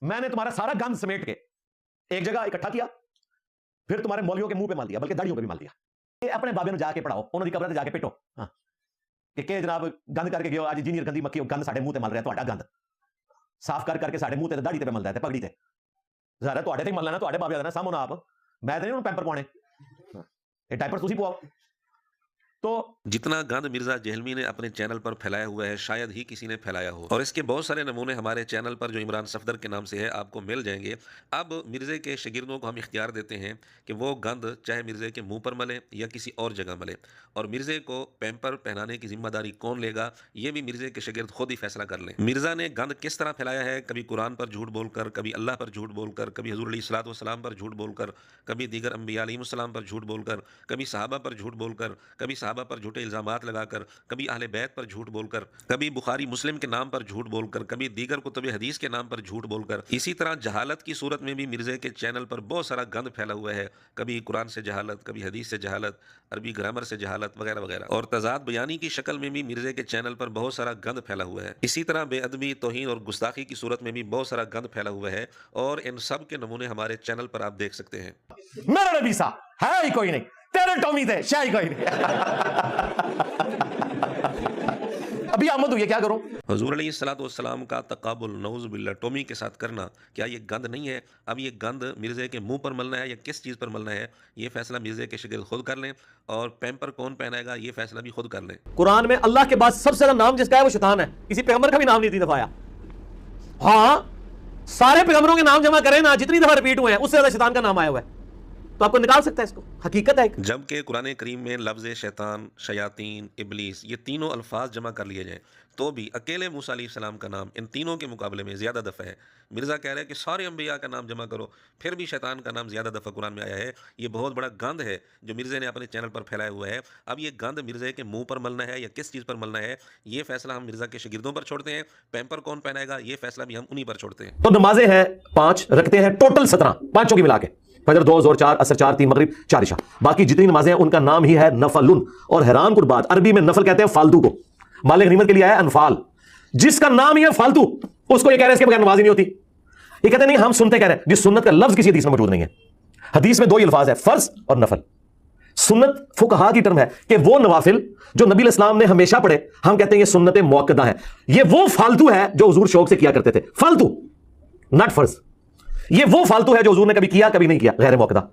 میں نے تمہارا سارا گند سمیٹ کے ایک جگہ اکٹھا کیا, پھر تمہارے مولویوں کے منہ پہ مال دیا, بلکہ داڑیوں پہ بھی مال دیا. یہ اپنے بابے نو جا کے پڑھاؤ, انہوں دی قبر تے جا کے پیٹو ہاں کہ جناب گند کر کے گیو اج انجینئر گندی مکھی گند ساڈے منہ تے مل رہا, تہاڈا گند صاف کر کے ساڈے منہ تے داڑھی تے ملدا ہے تے پگڑی تے ظاہر ہے تہاڈے تے ملنا, تہاڈے بابے دا نا سامو نا آپ, میں تے نہیں پیمپر پوانے, یہ ڈائپر تسی پواؤ. تو جتنا گند مرزا جہلمی نے اپنے چینل پر پھیلایا ہوا ہے شاید ہی کسی نے پھیلایا ہو, اور اس کے بہت سارے نمونے ہمارے چینل پر جو عمران صفدر کے نام سے ہے آپ کو مل جائیں گے. اب مرزے کے شاگردوں کو ہم اختیار دیتے ہیں کہ وہ گند چاہے مرزے کے منہ پر ملے یا کسی اور جگہ ملے, اور مرزے کو پیمپر پہنانے کی ذمہ داری کون لے گا یہ بھی مرزے کے شاگرد خود ہی فیصلہ کر لیں. مرزا نے گند کس طرح پھیلایا ہے, کبھی قرآن پر جھوٹ بول کر, کبھی اللہ پر جھوٹ بول کر, کبھی حضور علیہ الصلوۃ والسلام پر جھوٹ بول کر, کبھی دیگر انبیاء علیہ السلام پر جھوٹ بول کر, کبھی صحابہ پر جھوٹ بول کر, کبھی صحابہ پر جھوٹے الزامات لگا کر, کبھی اہل بیت پر جھوٹ بول کر, کبھی بخاری مسلم کے نام پر جھوٹ بول کر, کبھی دیگر کتب حدیث کے نام پر جھوٹ بول کر. اسی طرح جہالت کی صورت میں بھی مرزے کے چینل پر بہت سارا گند پھیلا ہوا ہے, کبھی قرآن سے جہالت, کبھی حدیث سے جہالت, عربی گرامر سے جہالت وغیرہ وغیرہ, اور تضاد بیانی کی شکل میں بھی مرزے کے چینل پر بہت سارا گند پھیلا ہوا ہے. اسی طرح بے ادبی, توہین اور گستاخی کی صورت میں بھی بہت سارا گند پھیلا ہوا ہے, اور ان سب کے نمونے ہمارے چینل پر آپ دیکھ سکتے ہیں. میرا نبی سا ہے ہی کوئی نہیں, تیرے ٹومی تھے شاہی کوئی نہیں. ابھی آمد ہوئی ہے, کیا کروں؟ حضور علیہ الصلوۃ والسلام کا تقابل نعوذ باللہ ٹومی کے ساتھ کرنا, کیا یہ گند نہیں ہے؟ اب یہ گند مرزے کے منہ پر ملنا ہے یا کس چیز پر ملنا ہے یہ فیصلہ مرزے کے شاگرد خود کر لیں, اور پیمپر کون پہنائے گا یہ فیصلہ بھی خود کر لیں. قرآن میں اللہ کے بعد سب سے زیادہ نام جس کا ہے وہ شیطان ہے, کسی پیغمبر کا بھی نام نہیں تھی دفعہ. ہاں سارے پیغمبروں کے نام جمع کریں نا, جتنی دفعہ ریپیٹ ہوئے ہیں اس سے زیادہ شیطان کا نام آیا ہوا ہے, تو آپ کو نکال سکتا ہے اس کو, حقیقت ہے. جبکہ قرآن کریم میں لفظ شیطان, شیاطین, ابلیس یہ تینوں الفاظ جمع کر لیے جائیں تو بھی اکیلے موسیٰ علیہ السلام کا نام ان تینوں کے مقابلے میں زیادہ دفعہ ہے. مرزا کہہ رہے ہیں کہ سارے انبیاء کا نام جمع کرو, پھر بھی شیطان کا نام زیادہ دفعہ قرآن میں آیا ہے. یہ بہت بڑا گند ہے جو مرزے نے اپنے چینل پر پھیلایا ہوا ہے. اب یہ گند مرزے کے منہ پر ملنا ہے یا کس چیز پر ملنا ہے یہ فیصلہ ہم مرزا کے شاگردوں پر چھوڑتے ہیں, پیمپر کون پہنائے گا یہ فیصلہ بھی ہم انہی پر چھوڑتے ہیں. تو نمازیں ہیں 5 رکھتے ہیں ٹوٹل 17, پانچوں کی ملا کے, فجر 2, ظہر 4, عصر 4, 3 مغرب 4 عشاء. باقی جتنی نمازیں ہیں ان کا نام ہی ہے نفل. اور حیران کن بات, عربی میں نفل کہتے ہیں فالتو کو, مال غنیمت کے لیے آیا انفال, جس کا نام ہی ہے فالتو اس کو یہ کہہ رہے ہیں اس کے بغیر نماز ہی نہیں ہوتی. یہ کہتے ہیں نہیں ہم سنتے کہہ رہے ہیں, جس سنت کا لفظ کسی حدیث میں موجود نہیں ہے. حدیث میں 2 ہی الفاظ ہے, فرض اور نفل. سنت فقہا کی ٹرم ہے کہ وہ نوافل جو نبی الاسلام نے ہمیشہ پڑھے ہم کہتے ہیں یہ سنت موقدہ ہے. یہ وہ فالتو ہے جو حضور شوق سے کیا کرتے تھے, فالتو ناٹ فرض. یہ وہ فالتو ہے جو حضور نے کبھی کیا کبھی نہیں کیا, غیر موقدہ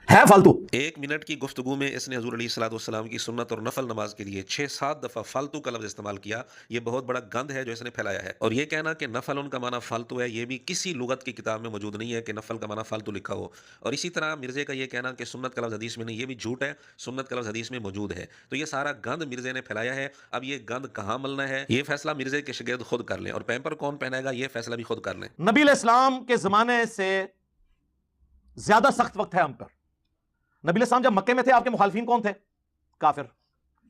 ہے فالتو. 1 منٹ کی گفتگو میں اس نے حضور علیہ الصلوۃ والسلام کی سنت اور نفل نماز کے لیے 6-7 دفعہ فالتو کا لفظ استعمال کیا. یہ بہت بڑا گند ہے جو اس نے پھیلایا ہے, اور یہ کہنا کہ نفل ان کا معنی فالتو ہے یہ بھی کسی لغت کی کتاب میں موجود نہیں ہے کہ نفل کا معنی فالتو لکھا ہو. اور اسی طرح مرزے کا یہ کہنا کہ سنت کا لفظ حدیث میں نہیں, یہ بھی جھوٹ ہے, سنت کا لفظ حدیث میں موجود ہے. تو یہ سارا گند مرزے نے پھیلایا ہے. اب یہ گند کہاں ملنا ہے یہ فیصلہ مرزے کے شاگرد خود کر لیں, اور پیمپر کون پہنائے گا یہ فیصلہ بھی خود کر لیں. نبی علیہ السلام کے زمانے سے زیادہ سخت وقت ہے ہم پر. نبی علیہ السلام جب مکے میں تھے آپ کے مخالفین کون تھے؟ کافر.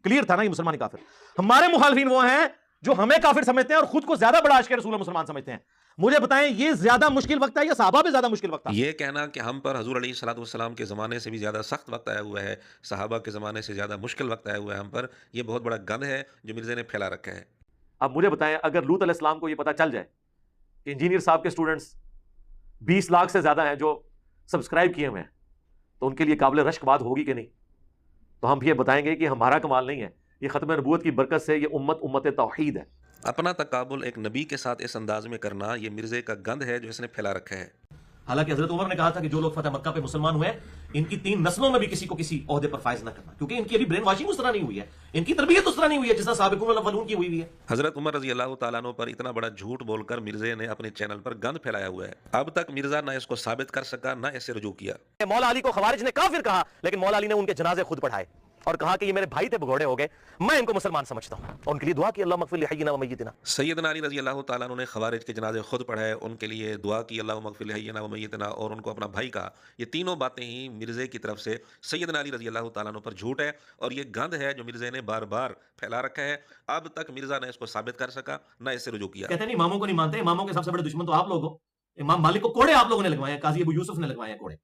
کلیئر تھا نا یہ مسلمان ہی کافر. ہمارے مخالفین وہ ہیں جو ہمیں کافر سمجھتے ہیں اور خود کو زیادہ بڑا عاشق رسول اللہ مسلمان سمجھتے ہیں. مجھے بتائیں یہ زیادہ مشکل وقت ہے یا صحابہ پہ زیادہ مشکل وقت تھا؟ یہ کہنا کہ ہم پر حضور علیہ الصلوۃ والسلام کے زمانے سے بھی زیادہ سخت وقت آیا ہوا ہے, صحابہ کے زمانے سے زیادہ مشکل وقت آیا ہوا ہے ہم پر, یہ بہت بڑا گند ہے جو مرزے نے پھیلا رکھا ہے. اب مجھے بتائیں اگر لوط علیہ السلام کو یہ پتا چل جائے کہ انجینئر صاحب کے سٹوڈنٹس 20 لاکھ سے زیادہ ہیں جو سبسکرائب کیے ہوئے ہیں, تو ان کے لیے قابل رشک بات ہوگی کہ نہیں؟ تو ہم یہ بتائیں گے کہ ہمارا کمال نہیں ہے, یہ ختم نبوت کی برکت سے یہ امت توحید ہے. اپنا تقابل ایک نبی کے ساتھ اس انداز میں کرنا یہ مرزے کا گند ہے جو اس نے پھیلا رکھا ہے. حالانکہ حضرت عمر نے کہا تھا کہ جو لوگ فتح مکہ پہ مسلمان ہوئے ان کی 3 نسلوں میں بھی کسی کو کسی عہدے پر فائز نہ کرنا, کیونکہ ان کی ابھی برین واشنگ اس طرح نہیں ہوئی ہے, ان کی تربیت اس طرح نہیں ہوئی ہے جس طرح سابقون الاولون کی ہوئی ہے. حضرت عمر رضی اللہ تعالیٰ عنہ پر اتنا بڑا جھوٹ بول کر مرزے نے اپنے چینل پر گند پھیلایا ہوا ہے. اب تک مرزا نہ اس کو ثابت کر سکا نہ اسے رجوع کیا. مولا علی کو خوارج نے کافر کہا, لیکن مولا علی نے ان کے جنازے خود پڑھائے اور کہا کہ یہ میرے بھائی تھے بگوڑے ہو گئے, میں ان کو مسلمان سمجھتا ہوں, اور ان کے لیے دعا کی اللہ مغفر لحینا و میتنا. سیدنا علی رضی اللہ تعالیٰ عنہ نے خوارج کے جنازے خود پڑھائے, ان کے لیے دعا کی اللہ مغفر لحینا و میتنا, اور ان کو اپنا بھائی کہا. یہ تینوں باتیں ہی مرزے کی طرف سے سیدنا علی رضی اللہ تعالیٰ عنہ پر جھوٹ ہے, اور یہ گند ہے جو مرزے نے بار بار پھیلا رکھا ہے. اب تک مرزا نے اس کو ثابت کر سکا نہ اسے رجوع کیا. کہتے ہیں نہیں اماموں کو نہیں مانتے, اماموں کے سب سے بڑے دشمن تو آپ لوگ ہو. امام مالک کو کوڑے آپ لوگوں نے لگوائے ہیں, قاضی ابو یوسف نے لگوائے ہیں کوڑے,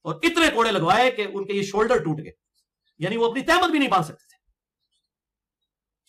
اور اتنے کوڑے لگوائے کہ ان کے یہ شولڈر ٹوٹ گئے, یعنی وہ اپنی تہمت بھی نہیں باندھ سکتے تھے.